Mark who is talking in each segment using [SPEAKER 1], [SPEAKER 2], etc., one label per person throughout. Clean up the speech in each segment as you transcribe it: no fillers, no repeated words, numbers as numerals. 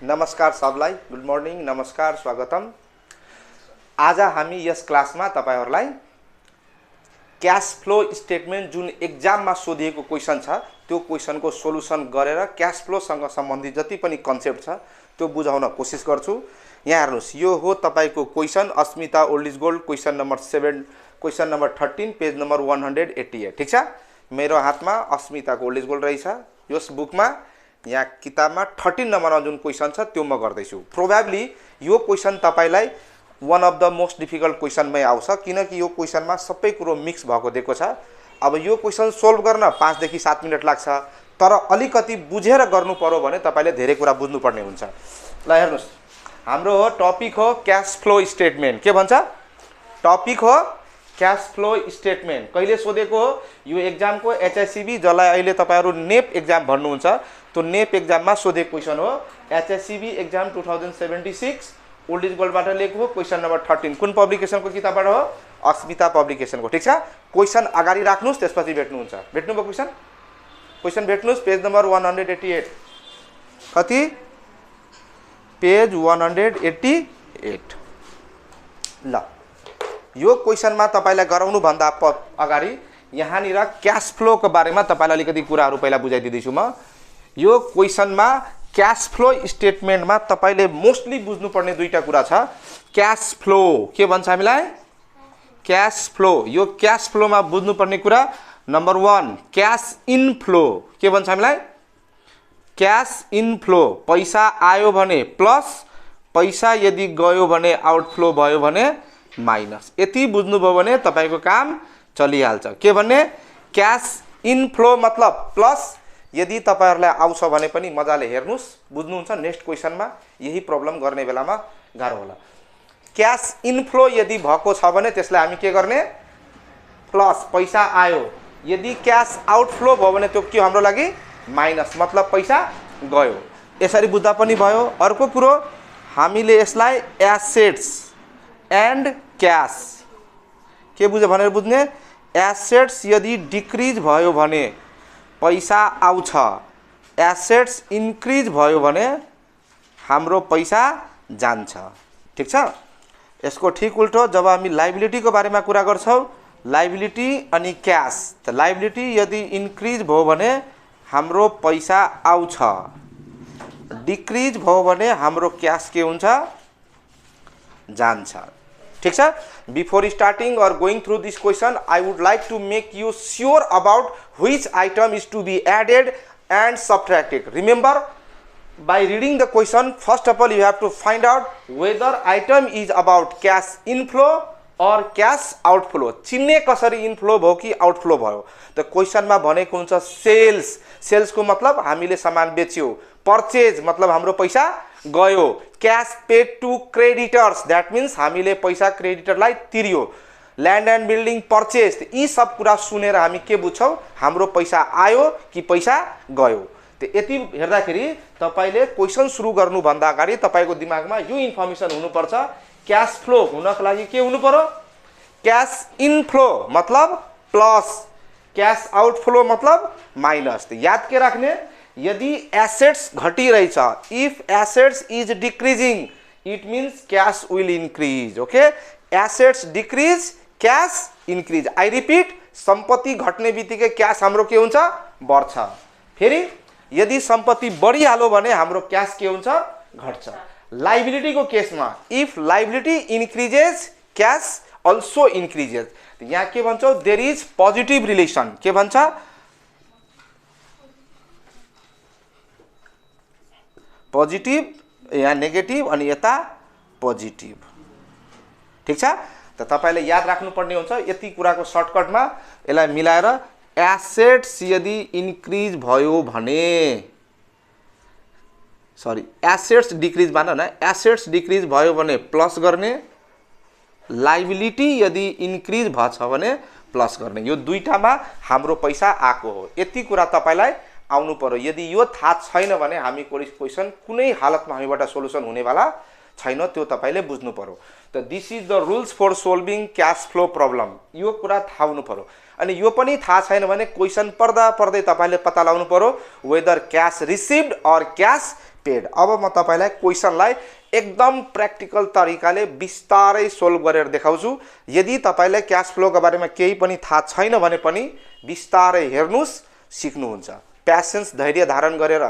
[SPEAKER 1] नमस्कार सबलाई, good morning, नमस्कार, स्वागतम। आज हामी यस क्लासमा तपाईहरुलाई क्याश फ्लो स्टेटमेन्ट जुन एक्जाममा सोधिएको क्वेशन छ त्यो क्वेशनको सोलुसन गरेर क्याश फ्लो सँग सम्बन्धित जति पनि कन्सेप्ट छ त्यो बुझाउन कोसिस गर्छु। यहाँ हेर्नुस्, यो हो तपाईको question Asmita old is gold question number 7, question number 13, page number 188। ठीक छ, मेरो हातमा अस्मिताको ओल्ड इज गोल्ड रहेछ। यस बुकमा यहाँ किताबमा 13 नम्बरमा जुन क्वेशन छ त्यो म गर्दैछु। प्रोबेबली यो क्वेशन तपाईलाई वन अफ द मोस्ट डिफिकल्ट क्वेशनमै आउँछ, किनकि यो क्वेशनमा सबै कुरो मिक्स भएको दिएको छ। अब यो क्वेशन सोल्भ गर्न 5 देखि 7 मिनेट लाग्छ, तर अलिकति बुझेर गर्नु पर्यो भने तपाईले धेरै कुरा बुझ्नु पर्ने हुन्छ। ल हेर्नुस्, हाम्रो हो टपिक हो क्याश फ्लो स्टेटमेन्ट। के भन्छ? टपिक हो क्याश फ्लो स्टेटमेन्ट। कहिले सोधेको हो? यो एक्जामको एचएससीबी, जसलाई अहिले तपाईहरु नेप एक्जाम भन्नुहुन्छ, त्यो नेप एक्जाममा सोधेको क्वेशन हो। एचएससीबी एक्जाम 2076 ओल्ड इज गोल्डबाट लेखेको हो, क्वेशन नम्बर 13। कुन पब्लिकेसनको किताबबाट हो? अस्मिता पब्लिकेसनको। ठीक छ, क्वेशन अगाडि राख्नुस्, त्यसपछि भेट्नुहुन्छ। भेट्नुभयो क्वेशन? क्वेशन भेट्नुस्, पेज नम्बर 188। कति? पेज 188। ल, यो क्वेशनमा तपाईलाई गराउनु भन्दा अगाडि यहाँनिर क्याश फ्लोको बारेमा तपाईलाई अलिकति कुराहरु पहिला बुझाइदिदैछु म। यो क्वेशनमा क्याश फ्लो स्टेटमेन्टमा तपाईले मोस्टली बुझ्नुपर्ने दुईटा कुरा छ। क्याश फ्लो के भन्छ हामीलाई? Cash flow. यो क्याश फ्लोमा बुझ्नुपर्ने कुरा नम्बर 1 क्याश इनफ्लो। के भन्छ हामीलाई? Cash inflow. पैसा आयो भने प्लस, पैसा यदि गयो भने आउटफ्लो भयो भने माइनस। यति बुझ्नुभयो भने तपाईको काम चलिहाल्छ। के भन्ने? क्याश इनफ्लो मतलब प्लस, यदि तपाईहरुलाई आउँछ भने पनि मजाले हेर्नुस्, बुझ्नुहुन्छ। नेक्स्ट क्वेशनमा यही प्रब्लम गर्ने बेलामा गाह्रो होला। क्याश इनफ्लो यदि भएको छ भने त्यसलाई हामी के गर्ने? प्लस, पैसा आयो। यदि क्याश आउटफ्लो भयो भने त्यो के हाम्रो लागि? माइनस, मतलब पैसा गयो। यसरी बुझ्दा पनि भयो। अर्को कुरो, हामीले यसलाई एसेट्स एन्ड क्याश के बुझ्यो भनेर बुझ्ने? एसेट्स यदि डिक्रिज भयो भने पैसा आउँछ, एसेट्स इन्क्रिज भयो भने हाम्रो पैसा जान्छ। ठीक छ? यसको ठीक उल्टो जब हामी लायबिलिटीको बारेमा कुरा गर्छौं, लायबिलिटी अनि क्याश, त लायबिलिटी यदि इन्क्रिज भयो भने हाम्रो पैसा आउँछ, डिक्रिज भयो भने हाम्रो क्याश के हुन्छ? जान्छ। ठीक छ? Before starting or going through this question, I would like to make you sure about which item is to be added and subtracted. Remember, by reading the question, first of all you have to find out whether item is about cash inflow or cash outflow. चिन्ने कसरी inflow भयो कि outflow भयो? त क्वेशनमा भनेको हुन्छ sales. Sales को मतलब हामीले सामान बेच्यो। परचेज मतलब हाम्रो पैसा गयो। Cash paid to creditors, that means हामीले पैसा क्रेडिटरलाई तिर्यो। ल्यान्ड एन्ड बिल्डिङ परचेज, यी सब कुरा सुनेर हामी के बुझ्छौं? हाम्रो पैसा आयो कि पैसा गयो। त यति हेर्दाखेरि तपाईले क्वेशन सुरु गर्नु भन्दा अगाडि तपाईको दिमागमा यो इन्फर्मेसन हुनुपर्छ। क्याश फ्लो हुनको लागि के हुनु पर्यो? क्याश इनफ्लो मतलब प्लस, क्याश आउटफ्लो मतलब माइनस। त याद के राख्ने? यदि एसेट्स घटिरहेछ, if assets is decreasing, it means cash will increase. Okay, assets decrease, cash increase. I repeat, सम्पत्ति घट्ने बित्तिकै क्याश हाम्रो के हुन्छ? बढ्छ। फेरि यदि सम्पत्ति बढिहाल्यो भने हाम्रो क्याश के हुन्छ? घट्छ। लायबिलिटी को केसमा if liability increases, cash also increases. यहाँ के भन्छौ? There is positive relation. के भन्छ? पोजिटिभ, यहाँ नेगेटिभ अनि यता पोजिटिभ। ठीक छ? त तपाईले याद राख्नुपर्ने हुन्छ। यति कुराको सर्टकटमा यसलाई मिलाएर एसेट्स यदि इन्क्रिज भयो भने, सरी एसेट्स डिक्रिज भन न, एसेट्स डिक्रिज भयो भने प्लस गर्ने, लायबिलिटी यदि इन्क्रिज भछ भने प्लस गर्ने। यो दुईटामा हाम्रो पैसा आको हो। यति कुरा तपाईलाई आउनु पर्यो। यदि यो थाहा छैन भने हामी क्वेशन कुनै हालतमा हामीबाट सोलुसन हुनेवाला छैन, त्यो तपाईले बुझ्नु पर्यो। त this is the rules for solving cash flow problem. यो कुरा थाहा हुनु पर्यो। अनि यो पनि थाहा छैन भने क्वेशन पढ्दा पढ्दै तपाईले पत्ता लगाउनु पर्यो वेदर क्याश रिसिभ्ड और क्याश पेड। अब म तपाईलाई क्वेशनलाई एकदम प्र्याक्टिकल तरिकाले बिस्तारै सोल्भ गरेर देखाउँछु। यदि तपाईलाई क्याश फ्लोको बारेमा केही पनि थाहा छैन भने पनि बिस्तारै हेर्नुस्, सिक्नुहुन्छ। प्यासेन्स, धैर्य धारण गरेर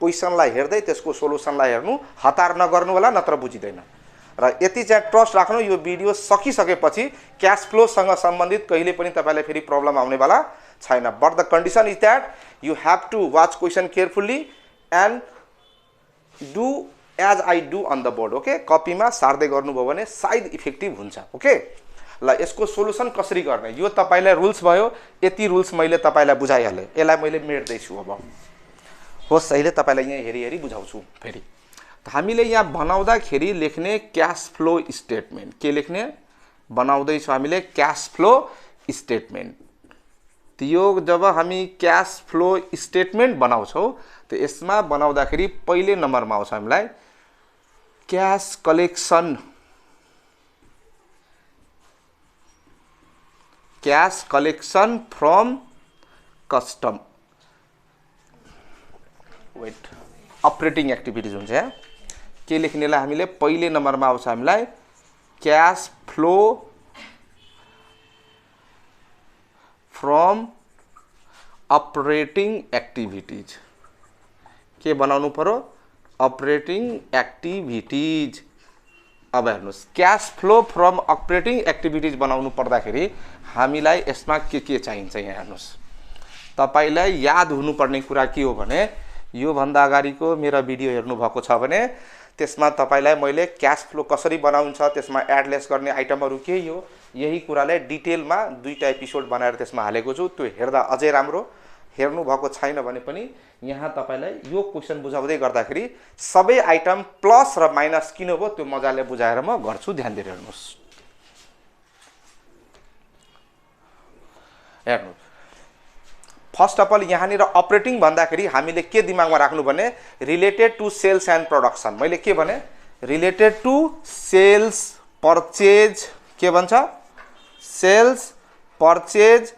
[SPEAKER 1] क्वेशनलाई हेर्दै त्यसको सोलुसनलाई हेर्नु, हतार नगर्नु होला, नत्र बुझिदैन। र यति चाहिँ ट्रस्ट राख्नु, यो भिडियो सकिसकेपछि क्याश फ्लोसँग सम्बन्धित कहिले पनि तपाईलाई फेरि प्रब्लम आउनेवाला छैन। But the condition is that you have to watch question carefully and do as I do on the board. Okay, कपीमा सार्दै गर्नुभयो भने सायद इफेक्टिभ हुन्छ। ओके, ल यसको सोलुसन कसरी गर्ने, यो तपाईलाई रुल्स भयो। यति रुल्स मैले तपाईलाई बुझाइहालेँ, यसलाई मैले मेट्दैछु। अब होस्, अहिले तपाईलाई यहाँ हेरी हेरी बुझाउँछु फेरि। हामीले यहाँ बनाउँदाखेरि लेख्ने क्याश फ्लो स्टेटमेन्ट, के लेख्ने बनाउँदैछौँ हामीले क्याश फ्लो स्टेटमेन्ट। यो जब हामी क्याश फ्लो स्टेटमेन्ट बनाउँछौँ त यसमा बनाउँदाखेरि पहिले नम्बरमा आउँछ हामीलाई cash collection, cash collection from custom wait operating activities हुन्छ। यहाँ के लेख्नेलाई हामीले पहिले नम्बरमा आउँछ हामीलाई cash flow from operating activities. के बनाउनु पर्यो, अपरेटिङ एक्टिभिटिज। अब हेर्नुस्, cash flow from operating activities बनाउनु पर्दाखेरि हामीलाई यसमा के चाहिन्छ, यहाँ हेर्नुस्। तपाईलाई याद हुनुपर्ने कुरा के हो भने यो भन्दा अगाडिको मेरो भिडियो हेर्नु भएको छ भने त्यसमा तपाईलाई मैले क्याश फ्लो कसरी बनाउँछ, त्यसमा एडलेस गर्ने आइटमहरु के हो, यही कुरालाई डिटेलमा 2टा एपिसोड बनाएर त्यसमा हालेको छु। त्यो हेर्दा अझै राम्रो, हेर्नु भएको छैन भने पनि यहाँ तपाईलाई यो क्वेशन बुझाउँदै गर्दाखेरि सबै आइटम प्लस र माइनस किन हो त्यो मजाले बुझाएर म गर्छु। ध्यान दिएर हेर्नुस्। हेर्नु, फर्स्ट अफ अल यहाँनिर अपरेटिङ भन्दाखेरि हामीले के दिमागमा राख्नु भने related to sales and production. मैले के भने रिलेटेड टु सेल्स पर्चेज, के भन्छ सेल्स पर्चेज,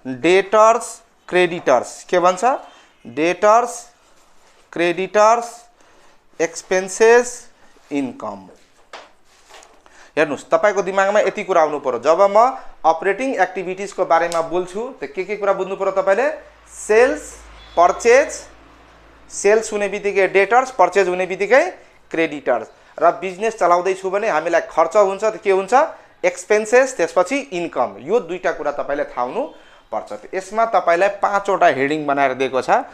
[SPEAKER 1] डेटर्स क्रेडिटर्स, के भन्छ डेटर्स क्रेडिटर्स, एक्सपेन्सेस इन्कम। हेर्नुस्, तपाईको दिमागमा यति कुरा आउनु पर्यो। जब म अपरेटिङ एक्टिभिटिजको बारेमा बोल्छु त के कुरा बुझ्नु पर्यो तपाईले, सेल्स पर्चेज, सेल्स हुने बित्तिकै डेटर्स, पर्चेज हुने बित्तिकै क्रेडिटर्स। र बिजनेस चलाउँदै छु भने हामीलाई खर्च हुन्छ त के हुन्छ, एक्सपेन्सेस, त्यसपछि इन्कम। यो 2टा कुरा तपाईले थाहा हुनु पर्छ। यसमा तपाईलाई 5वटा हेडिङ बनाएर दिएको छ,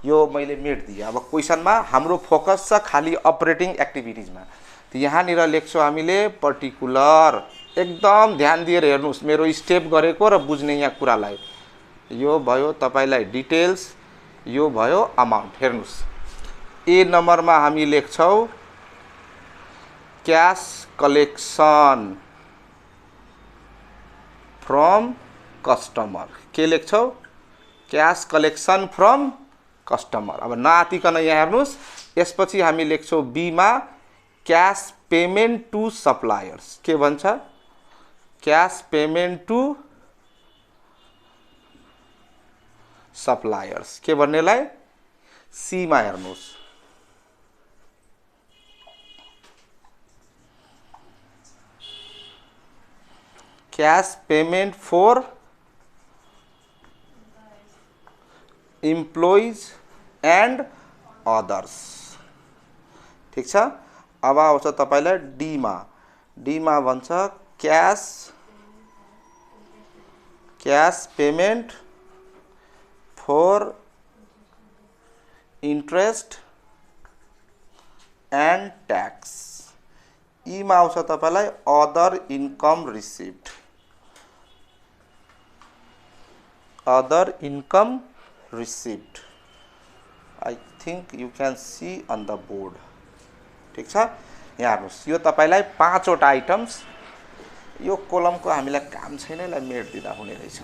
[SPEAKER 1] यो मैले मेट दिएँ। अब क्वेशनमा हाम्रो फोकस छ खाली अपरेटिङ एक्टिभिटिजमा। यहाँनिर लेख्छौँ हामीले पर्टिकुलर। एकदम ध्यान दिएर हेर्नुस् मेरो स्टेप गरेको र बुझ्ने यहाँ कुरालाई। यो भयो तपाईलाई डिटेल्स, यो भयो अमाउन्ट। हेर्नुस्, ए नम्बरमा हामी लेख्छौँ क्याश कलेक्सन फ्रम कस्टमर। के लेख्छौँ, क्याश कलेक्सन फ्रम कस्टमर। अब नआतिकन यहाँ हेर्नुस्, यसपछि हामी लेख्छौँ बी मा क्याश पेमेन्ट टु सप्लायर्स। के भन्छ, क्याश पेमेन्ट टु सप्लायर्स। के भन्नेलाई सी मा हेर्नुस्, cash payment for employees and others. ठीक छ। अब आउँछ तपाईलाई डी मा। डी मा भन्छ cash payment for interest and tax. E मा आउँछ तपाईलाई other income received, other income received. I think you can see on the board. ठीक छ। यहाँ हेर्नुस्, यो तपाईलाई 5वटा आइटम्स। यो कोलमको हामीलाई काम छैन, यसलाई मेट दिँदा हुने रहेछ।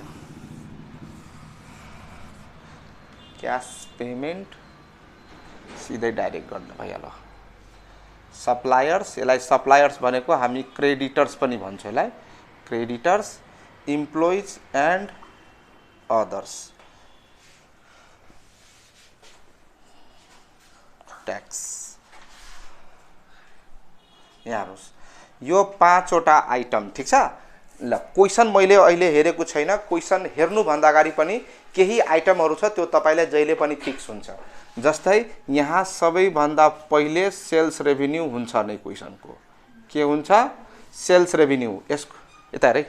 [SPEAKER 1] क्याश पेमेन्ट सिधै डाइरेक्ट गर्नु भइहाल्यो। सप्लायर्स, यसलाई सप्लायर्स भनेको हामी क्रेडिटर्स पनि भन्छौँ यसलाई, creditors, employees and others, tax. यहाँ हेर्नुहोस् यो 5 वटा आइटम, ठिक छ। ल क्वेसन मैले अहिले हेरेको छैन, क्वेसन हेर्नुभन्दा अगाडि पनि केही आइटमहरू छ त्यो तपाईलाई जहिले पनि फिक्स हुन्छ। जस्तै यहाँ सबैभन्दा पहिले सेल्स रेभिन्यू हुन्छ नै क्वेसनको। के हुन्छ? Sales revenue. यसको यता हेरे,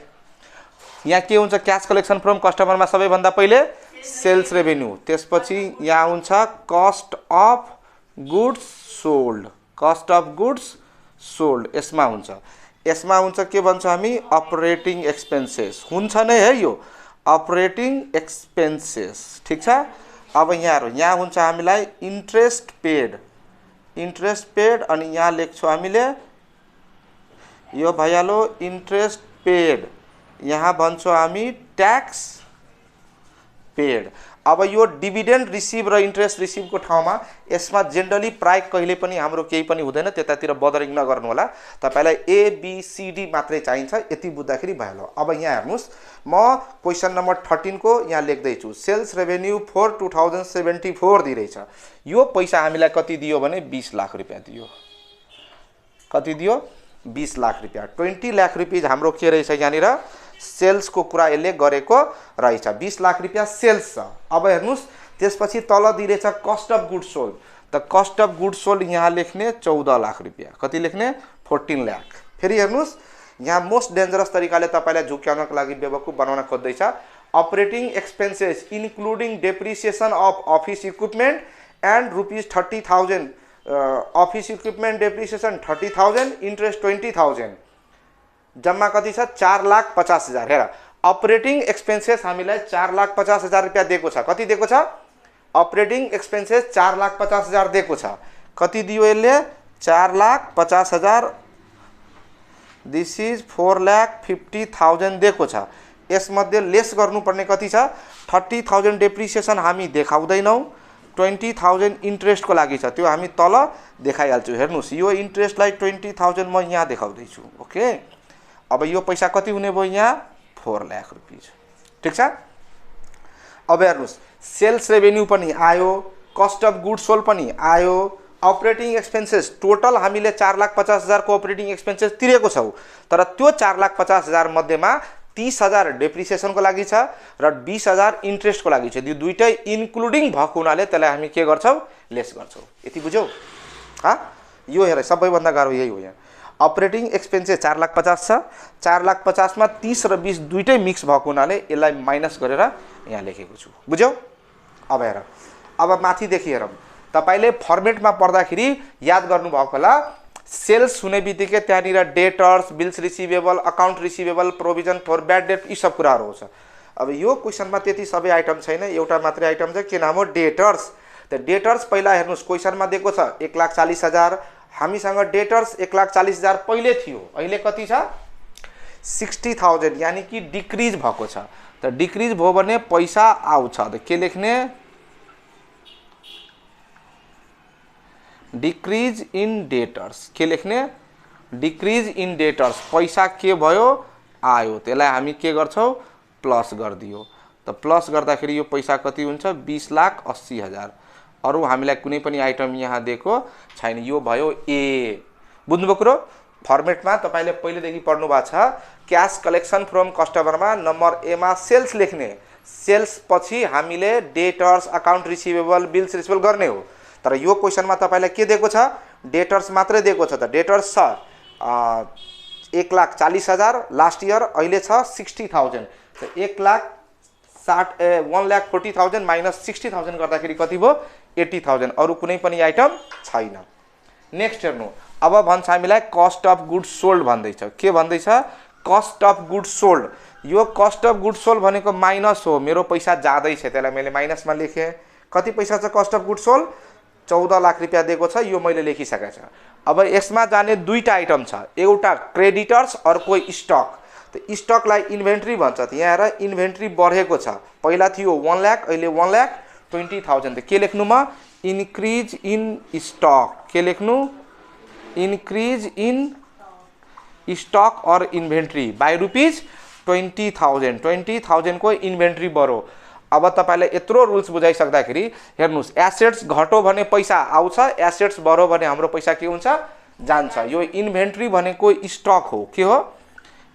[SPEAKER 1] यहाँ के हुन्छ? क्याश कलेक्सन फ्रम कस्टमरमा सबैभन्दा पहिले सेल्स रेभिन्यू, त्यसपछि यहाँ हुन्छ cost of goods sold. Cost of goods sold यसमा हुन्छ। यसमा हुन्छ के भन्छ हामी? अपरेटिङ एक्सपेन्सेस हुन्छ नै है, यो अपरेटिङ एक्सपेन्सेस, ठिक छ। अब यहाँ हुन्छ हामीलाई इन्ट्रेस्ट पेड। इन्ट्रेस्ट पेड अनि यहाँ लेख्छौँ हामीले यो भइहाल्यो इन्ट्रेस्ट पेड। यहाँ भन्छौँ हामी ट्याक्स पेड। अब यो डिभिडेन्ड रिसिभ र इन्ट्रेस्ट रिसिभको ठाउँमा यसमा जेनरली प्राय कहिले पनि हाम्रो केही पनि हुँदैन, त्यतातिर बदरिङ नगर्नु होला। तपाईलाई ABCD मात्रै चाहिन्छ, यति बुझ्दाखेरि भइहाल्यो। अब यहाँ हेर्नुहोस्, म क्वेसन नम्बर 13 को यहाँ लेख्दैछु। सेल्स रेभेन्यू फर 2074 दिइरहेछ। यो पैसा हामीलाई कति दियो भने 20 लाख रुपियाँ दियो। कति दियो? 20 लाख रुपियाँ। 20 लाख रुपियाँ हाम्रो के रहेछ यहाँनिर? सेल्स को कुरा यसले गरेको रहेछ। 20 लाख रुपियाँ सेल्स छ। अब हेर्नुहोस् त्यसपछि तल दिइरहेछ कस्ट अफ गुड्स सोल्ड। त कस्ट अफ गुड्स सोल्ड यहाँ लेख्ने 14 लाख रुपियाँ। कति लेख्ने? 14 लाख। फेरि हेर्नुहोस् यहाँ मोस्ट डेन्जरस तरिकाले तपाईलाई झुक्याउनको लागि बेवकुफ बनाउन खोज्दैछ। Operating expenses including depreciation of office equipment and ₹30,000। Office equipment depreciation 30,000, interest 20,000, जम्मा कति छ? 4,50,000। हेर, अपरेटिङ एक्सपेन्सेस हामीलाई 4,50,000 रुपियाँ दिएको छ। कति दिएको छ? अपरेटिङ एक्सपेन्सेस 4,50,000 दिएको छ। कति दियो यसले? 4,50,000। दिस इज 4,50,000 दिएको छ। यसमध्ये लेस गर्नुपर्ने कति छ? 30,000 डेप्रिसिएसन हामी देखाउँदैनौँ, 20,000 इन्ट्रेस्टको लागि छ, त्यो हामी तल देखाइहाल्छु। हेर्नुहोस् यो इन्ट्रेस्टलाई 20,000 म यहाँ देखाउँदैछु। ओके, अब यो पैसा कति हुने भयो? यहाँ 4 लाख रुपियाँ, ठिक छ। अब हेर्नुहोस् सेल्स रेभेन्यू पनि आयो, कस्ट अफ गुड्स सोल्ड पनि आयो, अपरेटिङ एक्सपेन्सेस टोटल हामीले 4,50,000 को अपरेटिङ एक्सपेन्सेस तिरेको छौँ। तर त्यो 4,50,000 मध्येमा 30,000 डेप्रिसिएसनको लागि छ र 20,000 इन्ट्रेस्टको लागि छ। यो दुईटै इन्क्लुडिङ भएको हुनाले त्यसलाई हामी के गर्छौँ? लेस गर्छौँ। यति बुझ्यौ? यो हेर सबैभन्दा गाह्रो यही हो। यहाँ अपरेटिङ एक्सपेन्सेस 4,50,000 छ, 4,50,000 मा 30 र 20 दुईटै मिक्स भएको हुनाले यसलाई माइनस गरेर यहाँ लेखेको छु। बुझ्यौ? अब हेर, अब माथिदेखि हेरौँ। तपाईले फर्मेटमा पढ्दाखेरि याद गर्नुभएको होला, सेल्स हुने बित्तिकै त्यहाँनिर debtors, bills receivable, account receivable, provision for bad debt, यी सब कुराहरू हुन्छ। अब यो क्वेसनमा त्यति सबै आइटम छैन, एउटा मात्रै आइटम छ। के नाम हो? डेटर्स। त डेटर्स पहिला हेर्नुहोस् क्वेसनमा दिएको छ 1,40,000। हामीसँग डेटर्स 1,40,000 पहिले थियो, अहिले कति छ? 60,000, यानी कि डिक्रिज भएको छ। त डिक्रिज भयो भने पैसा आउँछ, त के लेख्ने? Decrease in debtors. के लेख्ने? Decrease in debtors. पैसा के भयो? आयो। त्यसलाई हामी के गर्छौँ? प्लस गरिदियो। त प्लस गर्दाखेरि यो पैसा कति हुन्छ? 20,80,000। अरू हामीलाई कुनै पनि आइटम यहाँ दिएको छैन। यो भयो ए। बुझ्नुभयो कुरो? फर्मेटमा तपाईले पहिलेदेखि पढ्नु भएको छ। क्याश कलेक्सन फ्रम कस्टमरमा नम्बर ए मा सेल्स लेख्ने, सेल्स पछि हामीले debtors, account receivable, bills receivable गर्ने हो। तर यो क्वेसनमा तपाईलाई के दिएको छ? डेटर्स मात्रै दिएको छ। त डेटर्स छ 1,40,000 लास्ट इयर, अहिले छ 60,000। त 1,40,000 माइनस 60,000 गर्दाखेरि कति भयो? 80,000। अरू कुनै पनि आइटम छैन। नेक्स्ट हेर्नु, अब भन्छ हामीलाई कस्ट अफ गुड्स सोल्ड भन्दैछ। के भन्दैछ? Cost of goods sold. यो कस्ट अफ गुड्स सोल्ड भनेको माइनस हो। मेरो पैसा जाँदैछ, त्यसलाई मैले माइनसमा लेखेँ। कति पैसा छ cost of goods sold? 14 lakh रुपियाँ दिएको छ, यो मैले लेखिसकेको छ। अब यसमा जाने दुईटा आइटम छ, एउटा क्रेडिटर्स, अर्को स्टक। त स्टकलाई इन्भेन्ट्री भन्छ। त यहाँ हेर इन्भेन्ट्री बढेको छ, पहिला थियो 1 लाख, अहिले 1,20,000। त के लेख्नु म? Increase in stock. के लेख्नु? Increase in stock or inventory by ₹20,000। 20,000 को इन्भेन्ट्री बढो। अब तपाईलाई यत्रो रुल्स बुझाइसक्दाखेरि हेर्नुस्, एसेट्स घट्यो भने पैसा आउँछ, एसेट्स बढ्यो भने हाम्रो पैसा के हुन्छ, जान्छ। यो इन्भेन्ट्री भनेको स्टक हो। के हो?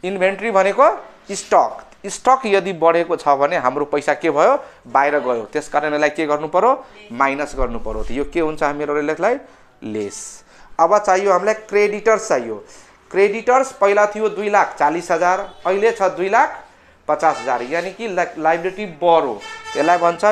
[SPEAKER 1] इन्भेन्ट्री भनेको स्टक। स्टक यदि बढेको छ भने हाम्रो पैसा के भयो, बाहिर गयो। त्यसकारण यसलाई के गर्नु पर्यो, माइनस गर्नु पर्यो। त यो के हुन्छ हामीहरुले यसलाई लेस। अब चाहियो हामीलाई क्रेडिटर्स चाहियो। क्रेडिटर्स पहिला थियो 2,40,000, अहिले छ 2,50,000, यानी कि लायबिलिटी बढ्यो। त्यसलाई भन्छ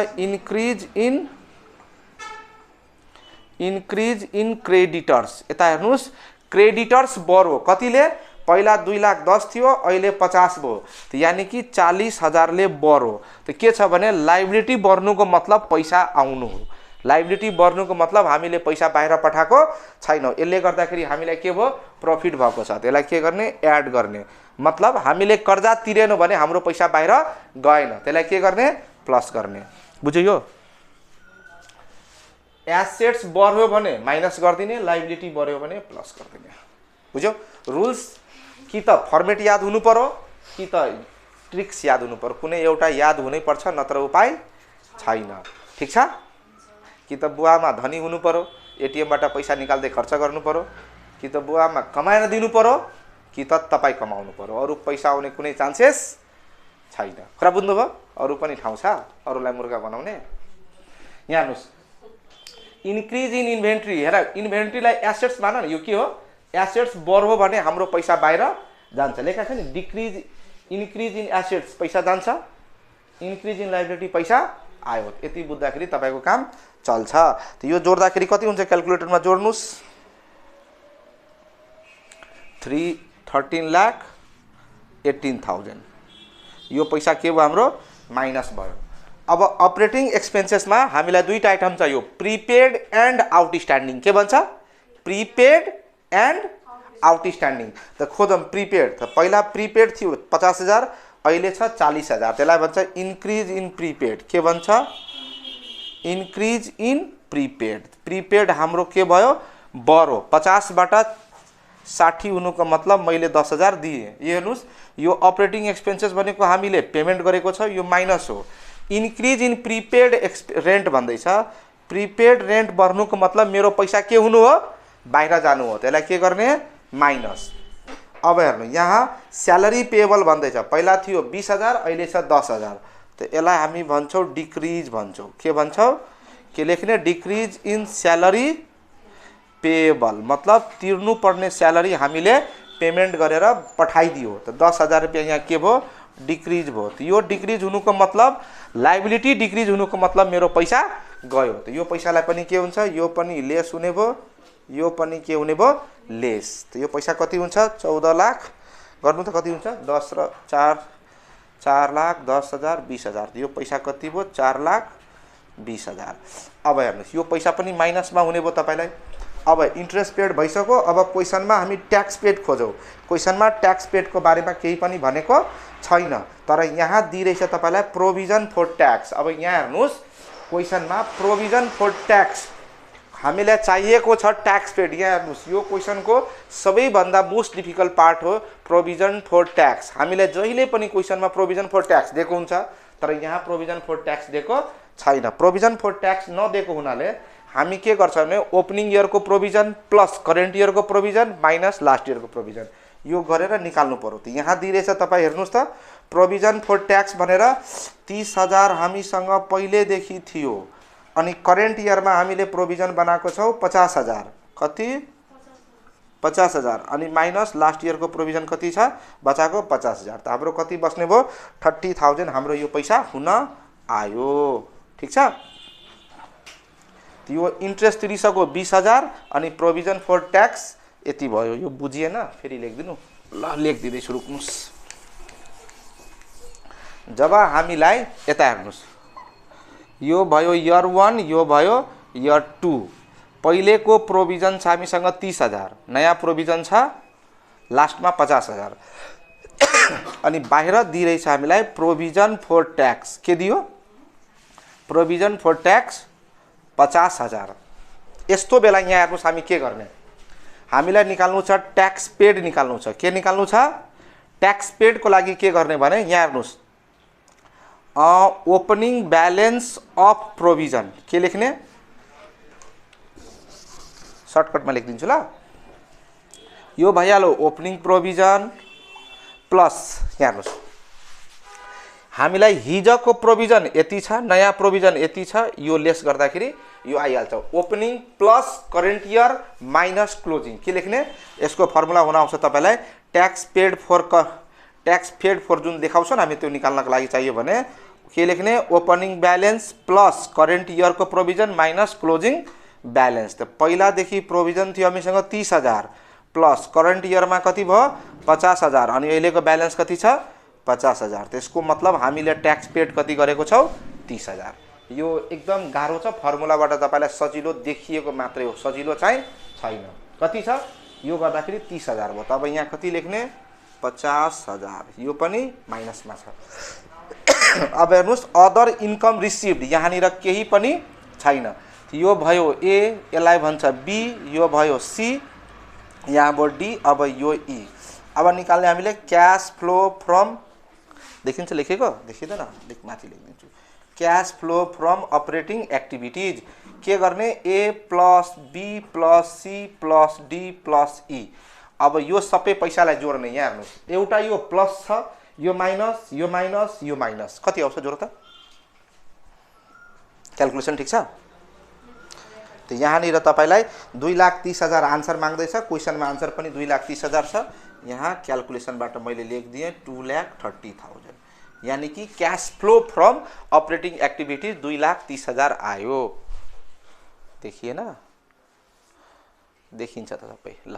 [SPEAKER 1] इन्क्रिज इन क्रेडिटर्स। यता हेर्नुस्, क्रेडिटर्स बढ्यो। कतिले? पहिला 2,10,000 थियो, अहिले 50 भयो। त यानी कि 40,000 ले बढ्यो। त के छ भने लायबिलिटी बढ्नुको मतलब पैसा आउनु हो। लायबिलिटी बढ्नुको मतलब हामीले पैसा बाहिर पठाएको छैनौँ। यसले गर्दाखेरि हामीलाई के भयो, प्रफिट भएको छ। त्यसलाई के गर्ने, एड गर्ने। मतलब हामीले कर्जा तिरेनौँ भने हाम्रो पैसा बाहिर गएन, त्यसलाई के गर्ने, प्लस गर्ने। बुझ्यो? यो एसेट्स बढ्यो भने माइनस गरिदिने, लायबिलिटी बढ्यो भने प्लस गरिदिने। बुझ्यो? रुल्स कि त फर्मेट याद हुनु पर्यो, कि त ट्रिक्स याद हुनु पर्यो। कुनै एउटा याद हुनै पर्छ, नत्र उपाय छैन। ठीक छ? कि त बुवामा धनी हुनु पर्यो, एटीएमबाट पैसा निकाल्दै खर्च गर्नु पर्यो, कि त बुवामा कमाएर दिनु पर्यो, कि त तपाईँ कमाउनु पर्यो। अरू पैसा आउने कुनै चान्सेस छैन। कुरा बुझ्नुभयो? अरू पनि ठाउँ छ अरूलाई मुर्गा बनाउने। यहाँ हेर्नुहोस्, इन्क्रिज इन इन्भेन्ट्री। हेर, इन्भेन्ट्रीलाई एसेट्स मान न। यो के हो, एसेट्स बढ्यो भने हाम्रो पैसा बाहिर जान्छ। लेखा छ नि, इन्क्रिज इन एसेट्स पैसा जान्छ, इन्क्रिज इन लायबिलिटी पैसा आयो। यति बुझ्दाखेरि तपाईको काम चल्छ। त यो जोड्दाखेरि कति हुन्छ, क्याल्कुलेटरमा जोड्नुस्। 13,18,000 यो पैसा के भयो, हाम्रो माइनस भयो। अब अपरेटिङ एक्सपेन्सेसमा हामीलाई दुईटा आइटम चाहियो, प्रिपेड एन्ड आउटस्ट्यान्डिङ। के भन्छ, प्रिपेड एन्ड आउटस्ट्यान्डिङ। त खोजौँ प्रिपेड। त पहिला प्रिपेड थियो 50,000, अहिले छ 40,000। त्यसलाई भन्छ इन्क्रिज इन प्रिपेड। के भन्छ, इन्क्रिज इन प्रिपेड। प्रिपेड हाम्रो के भयो, बढ्यो। 50 बाट 60 हुनुको मतलब मैले 10,000 दिएँ। यो हेर्नुस्, यो अपरेटिङ एक्सपेन्सेस भनेको हामीले पेमेन्ट गरेको छ, यो माइनस हो। इन्क्रिज इन प्रिपेड रेन्ट भन्दैछ। प्रिपेड रेन्ट बढ्नुको मतलब मेरो पैसा के हुनु हो, बाहिर जानु हो। त्यसलाई के गर्ने, माइनस। अब हेर्नु, यहाँ स्यालेरी पेएबल भन्दैछ। पहिला थियो 20,000, अहिले छ 10,000। त यसलाई हामी भन्छौँ डिक्रिज भन्छौँ। के भन्छौँ, के लेख्ने, डिक्रिज इन स्यालेरी पेएबल। मतलब तिर्नुपर्ने स्यालेरी हामीले पेमेन्ट गरेर पठाइदियो। त 10,000 रुपियाँ यहाँ के भयो, डिक्रिज भयो। त यो डिक्रिज हुनुको मतलब, लायबिलिटी डिक्रिज हुनुको मतलब मेरो पैसा गयो। त यो पैसालाई पनि के हुन्छ, यो पनि लेस हुने भयो, यो पनि के हुने भयो, लेस। त यो पैसा कति हुन्छ, 14 लाख गर्नु त कति हुन्छ, 10 र 4 लाख 10,000 20,000। यो पैसा कति भयो, 4,20,000। अब हेर्नुहोस्, यो पैसा पनि माइनसमा हुने भयो तपाईलाई। अब इन्ट्रेस्ट पेड भइसक्यो। अब क्वेसनमा हामी ट्याक्स पेड खोजौँ। क्वेसनमा ट्याक्स पेडको बारेमा केही पनि भनेको छैन, तर यहाँ दिइरहेछ तपाईलाई प्रोभिजन फर ट्याक्स। अब यहाँ हेर्नुहोस्, क्वेसनमा प्रोभिजन फर ट्याक्स हामीलाई चाहिएको छ ट्याक्स पेड। यहाँ हेर्नुहोस्, यो क्वेसनको सबैभन्दा मोस्ट डिफिकल्ट पार्ट हो प्रोभिजन फर ट्याक्स। हामीलाई जहिले पनि क्वेसनमा प्रोभिजन फर ट्याक्स दिएको हुन्छ, तर यहाँ प्रोभिजन फर ट्याक्स दिएको छैन। प्रोभिजन फर ट्याक्स नदिएको हुनाले हामी के गर्छौँ भने ओपनिङ इयरको प्रोभिजन प्लस करेन्ट इयरको प्रोभिजन माइनस लास्ट इयरको प्रोभिजन यो गरेर निकाल्नु पर्यो। त यहाँ दिइरहेछ, तपाईँ हेर्नुहोस् त, प्रोभिजन फर ट्याक्स भनेर 30,000 हामीसँग पहिलेदेखि थियो। अनि करेन्ट इयरमा हामीले प्रोभिजन बनाएको छौँ 50,000। कति, 50,000। अनि माइनस लास्ट इयरको प्रोभिजन कति छ, बचाएको 50,000। त हाम्रो कति बस्ने भयो, 30,000 हाम्रो यो पैसा हुन आयो। ठीक छ? यो इन्ट्रेस्ट तिरिसक्यो 20,000 अनि प्रोभिजन फर ट्याक्स यति भयो। यो बुझिएन, फेरि लेखिदिनु। ल लेखिदिँदैछु, रुक्नुहोस्। जब हामीलाई यता हेर्नुहोस्, यो भयो इयर 1, यो भयो इयर 2। पहिलेको प्रोभिजन छ हामीसँग 30,000, नयाँ प्रोभिजन छ लास्टमा 50,000। अनि बाहिर दिइरहेछ हामीलाई प्रोभिजन फर ट्याक्स। के दियो, प्रोभिजन फर ट्याक्स 50,000। यस्तो बेला यहाँ हेर्नुहोस्, हामी के गर्ने, हामीलाई निकाल्नु छ ट्याक्स पेड निकाल्नु छ। के निकाल्नु छ, ट्याक्स पेडको लागि के गर्ने भने यहाँ हेर्नुहोस्, ओपनिङ ब्यालेन्स अफ प्रोभिजन के लेख्ने, सर्टकटमा लेखिदिन्छु ल। यो भइहाल्यो ओपनिङ प्रोभिजन प्लस, यहाँ हेर्नुहोस् हामीलाई हिजोको प्रोभिजन यति छ, नयाँ प्रोभिजन यति छ, यो लेस गर्दाखेरि यो आइहाल्छ opening plus current year minus closing. के लेख्ने, यसको फर्मुला हुन आउँछ तपाईँलाई ट्याक्स पेड फर जुन देखाउँछ नि हामी त्यो निकाल्नको लागि चाहियो भने के लेख्ने, ओपनिङ ब्यालेन्स प्लस करेन्ट इयरको प्रोभिजन माइनस क्लोजिङ ब्यालेन्स। त पहिलादेखि प्रोभिजन थियो हामीसँग 30,000 प्लस करेन्ट इयरमा कति भयो 50,000 अनि अहिलेको ब्यालेन्स कति छ 50,000। त्यसको मतलब हामीले ट्याक्स पेड कति गरेको छौँ 30,000। यो एकदम गाह्रो छ, फर्मुलाबाट तपाईँलाई सजिलो देखिएको मात्रै हो, सजिलो चाहिँ छैन। कति छ यो गर्दाखेरि 30,000 भयो। तब यहाँ कति लेख्ने 50,000, यो पनि माइनसमा छ। अब हेर्नुहोस् अदर इन्कम रिसिभ्ड, यहाँनिर केही पनि छैन। यो भयो ए, यसलाई भन्छ बी, यो भयो सी, यहाँ भयो डी, अब यो ई। अब निकाल्ने हामीले क्यास फ्लो फ्रम, देखिन्छ लेखेको, देखिँदैन माथि लेखिदिन्छु, cash flow from operating activities. के गर्ने, A plus B plus C plus D plus E. अब यो सबै पैसालाई जोड्ने, यहाँ हेर्नुहोस् एउटा यो प्लस छ, यो माइनस, यो माइनस, यो माइनस, कति आउँछ जोड त, क्यालकुलेसन ठिक छ। त यहाँनिर तपाईँलाई 2,30,000 आन्सर माग्दैछ, क्वेसनमा आन्सर पनि 2,30,000 छ। यहाँ क्यालकुलेसनबाट मैले लेखिदिएँ 2,30,000, यानी कि cash flow from operating activities 2,30,000 आयो। देखिएन, देखिन्छ त सबै ल।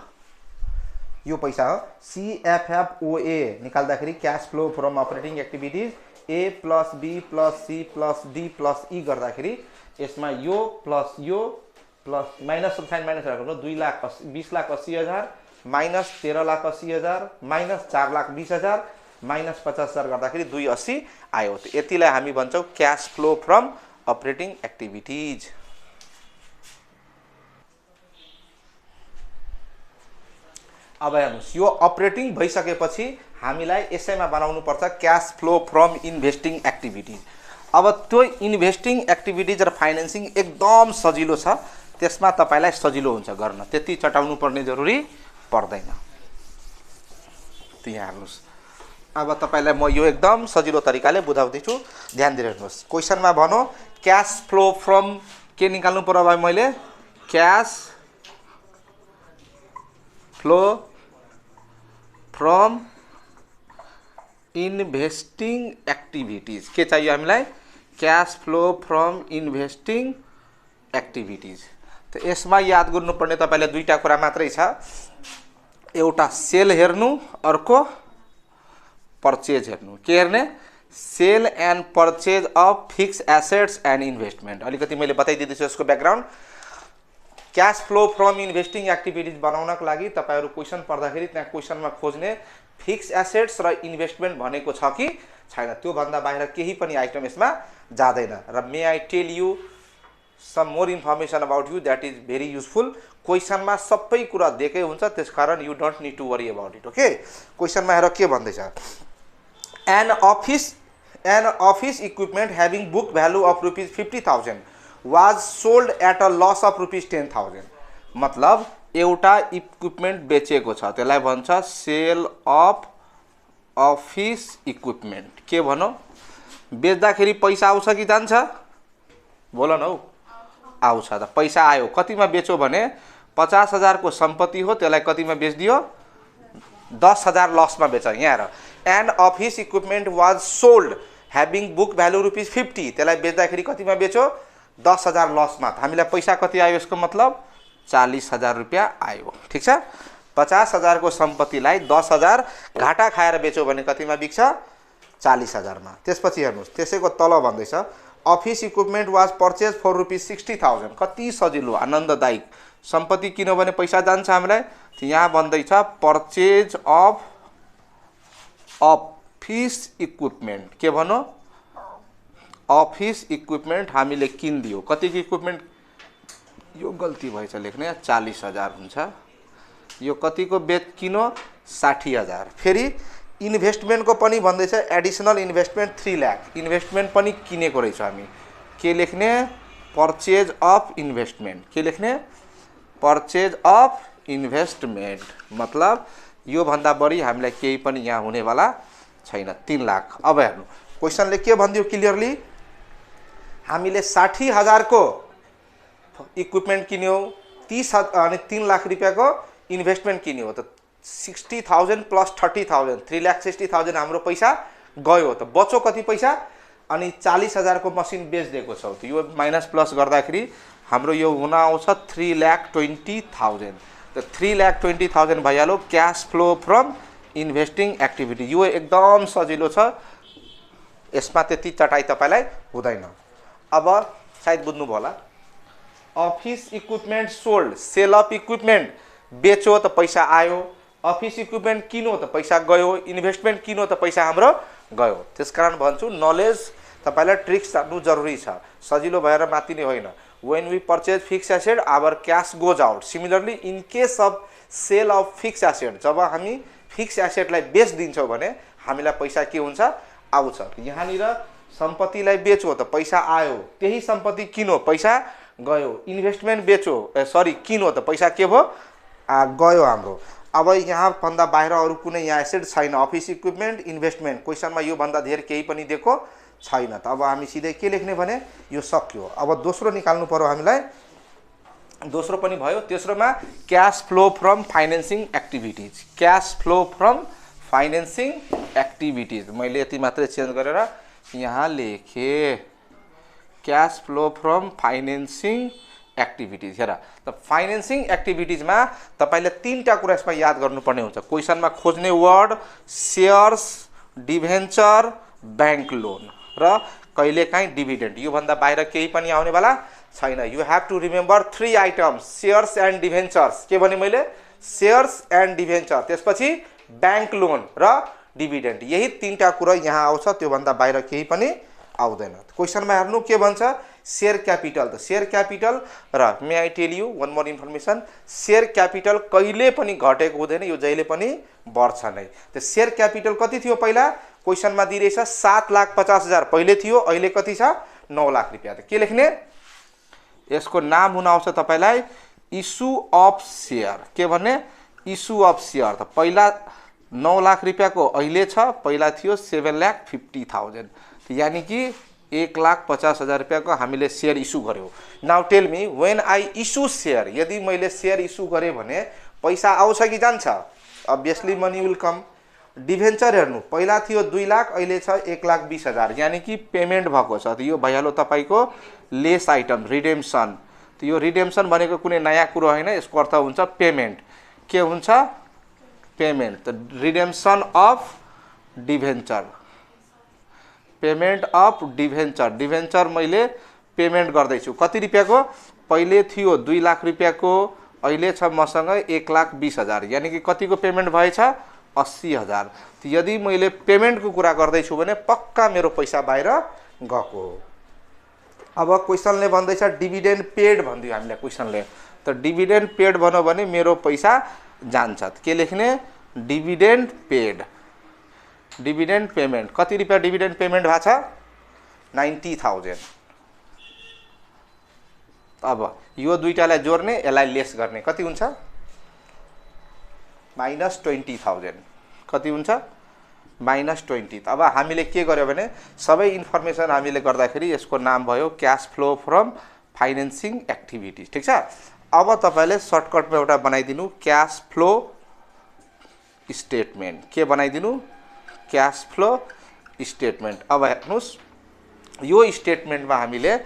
[SPEAKER 1] यो पैसा हो CFFOA निकाल्दाखेरि cash flow from operating activities A plus B plus C plus D plus E गर्दाखेरि यसमा यो प्लस माइनस साइन माइनस राख्नु 2,20,80,000 माइनस 13,80,000 माइनस 4,20,000 माइनस 50,000 गर्दाखेरि 280 आयो। त यतिलाई हामी भन्छौँ cash flow from operating activities. अब हेर्नुहोस् यो अपरेटिङ भइसकेपछि हामीलाई यसैमा बनाउनु पर्छ cash flow from investing activities. अब त्यो इन्भेस्टिङ एक्टिभिटिज र फाइनेन्सिङ एकदम सजिलो छ, त्यसमा तपाईलाई सजिलो हुन्छ गर्न, त्यति चटाउनु पर्ने जरुरी पर्दैन। त यहाँ हेर्नुहोस् अब तपाईलाई म यो एकदम सजिलो तरिकाले बुझाउँदैछु, ध्यान दिएर हेर्नुहोस्। क्वेसनमा भनौँ क्यास फ्लो फ्रम के निकाल्नु पर्यो, भाइ मैले cash flow from investing activities. के चाहियो हामीलाई, cash flow from investing activities. त यसमा याद गर्नुपर्ने तपाईले दुईटा कुरा मात्रै छ, एउटा सेल हेर्नु, अर्को पर्चेज हेर्नु। के हेर्ने, sale and purchase of fixed assets and investment. अलिकति मैले बताइदिँदैछु यसको background. Cash flow from investing activities बनाउनको लागि तपाईहरु क्वेसन पढ्दाखेरि त्यहाँ क्वेसनमा खोज्ने फिक्स एसेट्स र इन्भेस्टमेन्ट भनेको छ कि छैन, त्यो भन्दा बाहिर केही पनि आइटम यसमा जाँदैन। र may I tell you some more information about you that is very useful. क्वेसनमा सबै कुरा दिएकै हुन्छ, त्यसकारण you don't need to worry about it. Okay, क्वेसनमा हेर के भन्दैछ, an office equipment having book value of ₹50,000 was sold at a loss of ₹10,000। मतलब एउटा इक्विपमेन्ट बेचेको छ, त्यसलाई भन्छ सेल अफ अफिस इक्विपमेन्ट। के भनौँ, बेच्दाखेरि पैसा आउँछ कि जान्छ, बोल न हौ, आउँछ। त पैसा आयो, कतिमा बेच्यो भने 50,000 को सम्पत्ति हो, त्यसलाई कतिमा बेच्दियो 10,000 लसमा बेच। यहाँ हेर, an office equipment was sold having book value ₹50, त्यसलाई बेच्दाखेरि कतिमा बेच्यो 10,000 लसमा। हामीलाई पैसा कति आयो, यसको मतलब 40,000 रुपियाँ आयो। ठिक छ, 50,000 को सम्पत्तिलाई 10,000 घाटा खाएर बेच्यो भने कतिमा बिक्छ 40,000 मा। त्यसपछि हेर्नुहोस् त्यसैको तल भन्दैछ office equipment was purchase for ₹60,000। कति सजिलो आनन्ददायक, सम्पत्ति किनभने पैसा जान्छ हामीलाई। यहाँ भन्दैछ पर्चेज अफ अफिस इक्विपमेन्ट। के भनौँ, अफिस इक्विपमेन्ट हामीले किनिदियो। कतिको इक्विपमेन्ट, यो गल्ती भएछ लेख्ने, 40,000 हुन्छ। यो कतिको बेच किनो 60,000। फेरि इन्भेस्टमेन्टको पनि भन्दैछ एडिसनल इन्भेस्टमेन्ट 3 लाख इन्भेस्टमेन्ट पनि किनेको रहेछ हामी के लेख्ने पर्चेज अफ इन्भेस्टमेन्ट के लेख्ने पर्चेज अफ इन्भेस्टमेन्ट मतलब यो भन्दा बढी हामीलाई केही पनि यहाँ हुनेवाला छैन 3 लाख। अब हेर्नु क्वेसनले के भन्दियो क्लियरली हामीले 60,000 को इक्विपमेन्ट किन्यो 3 लाख रुपियाँको इन्भेस्टमेन्ट किन्यो त 60,000 प्लस 30,000 3,60,000 हाम्रो पैसा गयो त बच्यो कति पैसा अनि 40,000 को मसिन बेचिदिएको छौ त यो माइनस प्लस गर्दाखेरि हाम्रो यो हुन आउँछ 3,20,000 त 3,20,000 भइहाल्यो cash flow from investing activity. यो एकदम सजिलो छ यसमा त्यति चटाइ तपाईलाई हुँदैन। अब सायद बुझ्नुभयो होला office equipment sold sale of equipment बेच्यो त पैसा आयो अफिस इक्विपमेन्ट किन्यो त पैसा गयो इन्भेस्टमेन्ट किन्यो त पैसा हाम्रो गयो। त्यसकारण भन्छु नलेज तपाईलाई ट्रिक्स जान्नु जरुरी छ सजिलो भएर माथि नै होइन। When we purchase fix asset our cash goes out similarly in case of sale of fix asset जब हामी फिक्स एसेटलाई बेच्दिन्छौँ भने हामीलाई पैसा के हुन्छ आउँछ। यहाँनिर सम्पत्तिलाई बेच्यो त पैसा आयो त्यही सम्पत्ति किन्यो पैसा गयो इन्भेस्टमेन्ट बेच्यो किन्यो त पैसा के भयो गयो हाम्रो। अब यहाँ भन्दा बाहिर अरू कुनै यहाँ एसेट छैन अफिस इक्विपमेन्ट इन्भेस्टमेन्ट क्वेसनमा यो भन्दा धेरै केही पनि दिएको छैन त अब हामी सिधै के लेख्ने भने यो सक्यो। अब दोस्रो निकाल्नु पर्यो हामीलाई दोस्रो पनि भयो तेस्रोमा cash flow from financing activities cash flow from financing activities मैले यति मात्रै चेन्ज गरेर यहाँ लेखे cash flow from financing activities. हेर त फाइनेन्सिङ एक्टिभिटिजमा तपाईले 3टा कुरा यसमा याद गर्नुपर्ने हुन्छ क्वेसनमा खोज्ने word shares debenture bank loan र कहिलेकाहीँ डिभिडेन्ड यो भन्दा बाहिर केही पनि आउनेवाला छैन। You have to remember 3 items shares and debentures के भने मैले शेयर्स एन्ड डिभेन्चर त्यसपछि बैंक लोन र डिभिडेन्ड यही 3टा कुरा यहाँ आउँछ त्यो भन्दा बाहिर केही पनि आउँदैन। क्वेसनमा हेर्नु के भन्छ शेयर क्यापिटल त शेयर क्यापिटल र may I tell you one more information share capital कहिले पनि घटेको हुँदैन यो जहिले पनि बढ्छ नै। त शेयर क्यापिटल कति थियो पहिला क्वेसनमा दिइरहेछ 7,50,000 पहिले थियो अहिले कति छ 9 लाख रुपियाँ। त के लेख्ने यसको नाम हुन आउँछ तपाईलाई इस्यु अफ शेयर के भन्ने इस्यु अफ शेयर त पहिला 9 लाख रुपियाँको अहिले छ पहिला थियो 7,50,000 यानी कि 1,50,000 रुपियाँको हामीले शेयर इस्यु गर्यो। Now tell me when I issue share यदि मैले शेयर इस्यु गरेँ भने पैसा आउँछ कि जान्छ obviously money will come. Debenture हेर्नु पहिला थियो 2 लाख अहिले छ 1,20,000 यानी कि पेमेन्ट भएको छ त यो भइहाल्यो तपाईको लेस आइटम रिडेम्सन। त यो रिडेम्सन भनेको कुनै नयाँ कुरो होइन यसको अर्थ हुन्छ पेमेन्ट के हुन्छ पेमेन्ट त redemption of debenture payment of debenture debenture मैले पेमेन्ट गर्दैछु कति रुपियाँको पहिले थियो 2 लाख रुपियाँको अहिले छ मसँग 1,20,000 यानी कि कतिको पेमेन्ट भएछ 80,000। यदि मैले पेमेन्टको कुरा गर्दैछु भने पक्का मेरो पैसा बाहिर गएको। अब क्वेसनले भन्दैछ डिभिडेन्ड पेड भन्दियो हामीलाई क्वेसनले त डिभिडेन्ड पेड भन्यो भने मेरो पैसा जान्छ के लेख्ने डिभिडेन्ड पेड डिभिडेन्ड पेमेन्ट कति रुपियाँ डिभिडेन्ड पेमेन्ट भएको छ 90,000। अब यो दुईटालाई जोड्ने यसलाई लेस गर्ने कति हुन्छ -20,000 कति हुन्छ -20। अब हामीले के गर्यो भने सबै इन्फर्मेसन हामीले गर्दाखेरि यसको नाम भयो cash flow from financing activities ठीक छ। अब तपाईले सर्टकटमा एउटा बनाइदिनु क्याश फ्लो स्टेटमेन्ट के बनाइदिनु क्याश फ्लो स्टेटमेन्ट। अब हेर्नुस् यो स्टेटमेन्टमा हामीले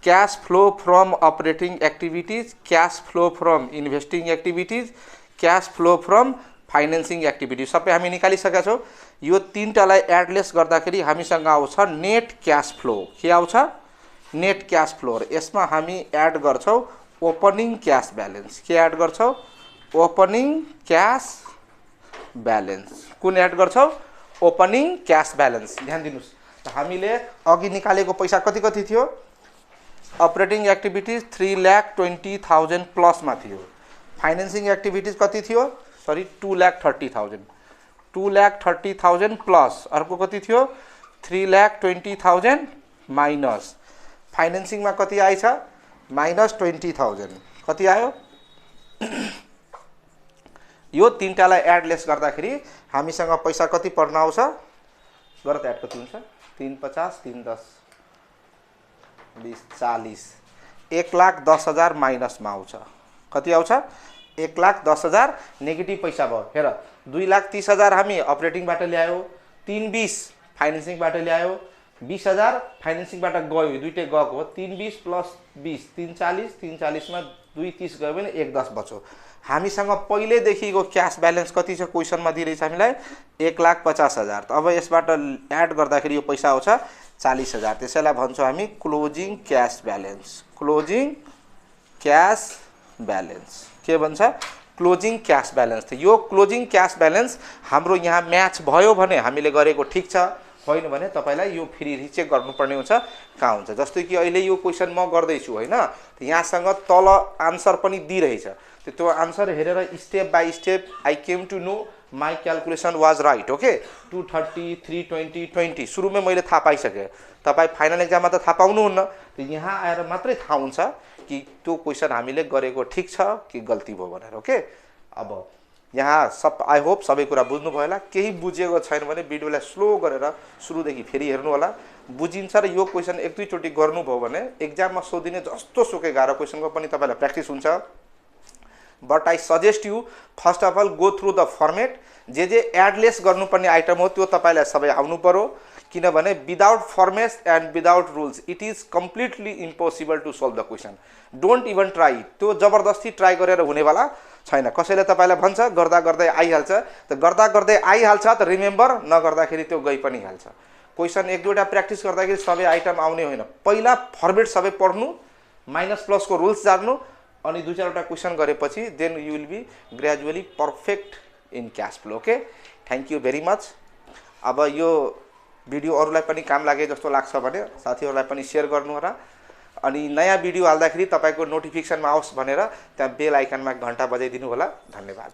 [SPEAKER 1] cash flow from operating activities cash flow from investing activities cash flow from financing activities सबै हामी निकालिसकेका छौँ। यो 3टालाई एडलेस गर्दाखेरि हामीसँग आउँछ नेट क्याश फ्लो के आउँछ नेट क्याश फ्लो र यसमा हामी एड गर्छौँ ओपनिङ क्याश ब्यालेन्स के एड गर्छौँ ओपनिङ क्याश ब्यालेन्स कुन एड गर्छौँ ओपनिङ क्याश ब्यालेन्स। ध्यान दिनुस् हामीले अघि निकालेको पैसा कति कति थियो अपरेटिङ एक्टिभिटिज 3,20,000 प्लसमा थियो फाइनेन्सिङ एक्टिभिटिज कति थियो सरी 2,30,000 2,30,000 प्लस अर्को कति थियो 3,20,000 माइनस फाइनेन्सिङमा कति आएछ -20,000 कति आयो यो तीनटालाई एडलेस गर्दाखेरि हामीसँग पैसा कति पर्न आउँछ गर त एड कति हुन्छ 350 310 20 40 1,10,000 माइनसमा आउँछ कति आउँछ 1,10,000 नेगेटिभ पैसा भयो हेर 2,30,000 हामी अपरेटिङबाट ल्यायो 320 फाइनेन्सिङबाट ल्यायो 20,000 फाइनेन्सिङबाट गयो दुईटै गएको हो 320 प्लस 20 340 340 मा 230 गयो भने 110 बच्यो हामीसँग पहिलेदेखिको क्याश ब्यालेन्स कति छ क्वेसनमा दिइरहेछ हामीलाई 1,50,000 त अब यसबाट एड गर्दाखेरि यो पैसा आउँछ 40,000 त्यसैलाई भन्छौँ हामी closing cash balance closing cash balance के भन्छ क्लोजिङ क्याश ब्यालेन्स त यो क्लोजिङ क्याश ब्यालेन्स हाम्रो यहाँ म्याच भयो भने हामीले गरेको ठीक छ होइन भने तपाईलाई यो फेरि रिचेक गर्नुपर्ने हुन्छ कहाँ हुन्छ जस्तै कि अहिले यो क्वेसन म गर्दैछु हैन यहाँसँग तल आन्सर पनि दिइरहेछ त्यो आन्सर हेरेर step by step I came to know my calculation was right okay 230 320 20 सुरुमै मैले थाहा पाइसकेँ तपाईँ फाइनल एक्जाममा त थाहा पाउनुहुन्न यहाँ आएर मात्रै थाहा हुन्छ कि त्यो क्वेसन हामीले गरेको ठीक छ कि गल्ती भयो भनेर ओके अब यहाँ सब आई होप सबै कुरा बुझ्नु भयो होला केही बुझेको छैन भने भिडियोलाई स्लो गरेर सुरुदेखि फेरि हेर्नु होला बुझिन्छ र यो क्वेसन एक दुई चोटि गर्नुभयो भने एक्जाममा सोधिने जस्तो सुकै गाह्रो क्वेसनको पनि तपाईलाई प्र्याक्टिस हुन्छ but I suggest you first of all go through the format जे एडलेस गर्नुपर्ने आइटम हो त्यो तपाईलाई सबै आउनु पर्यो किनभने without formats and without rules it is completely impossible to solve the question don't even try त्यो जबरदस्ती ट्राई गरेर हुनेवाला छैन कसैले तपाईलाई भन्छ गर्दा गर्दै आइहाल्छ त गर्दा गर्दै आइहाल्छ त रिमेम्बर नगर्दाखेरि त्यो गइ पनि हाल्छ क्वेसन एक दुईवटा प्र्याक्टिस गर्दाखेरि सबै आइटम आउने होइन पहिला फर्मेट सबै पढ्नु माइनस प्लसको रुल्स जान्नु अनि दुई चारवटा क्वेसन गरेपछि then you will be gradually perfect in cash flow okay thank you very much अब यो भिडियो अरूलाई पनि काम लागे जस्तो लाग्छ भने साथीहरूलाई पनि सेयर गर्नु होला अनि नयाँ भिडियो हाल्दाखेरि तपाईको नोटिफिकेसनमा आओस् भनेर त्यहाँ बेल आइकनमा घण्टा बजाइदिनु होला धन्यवाद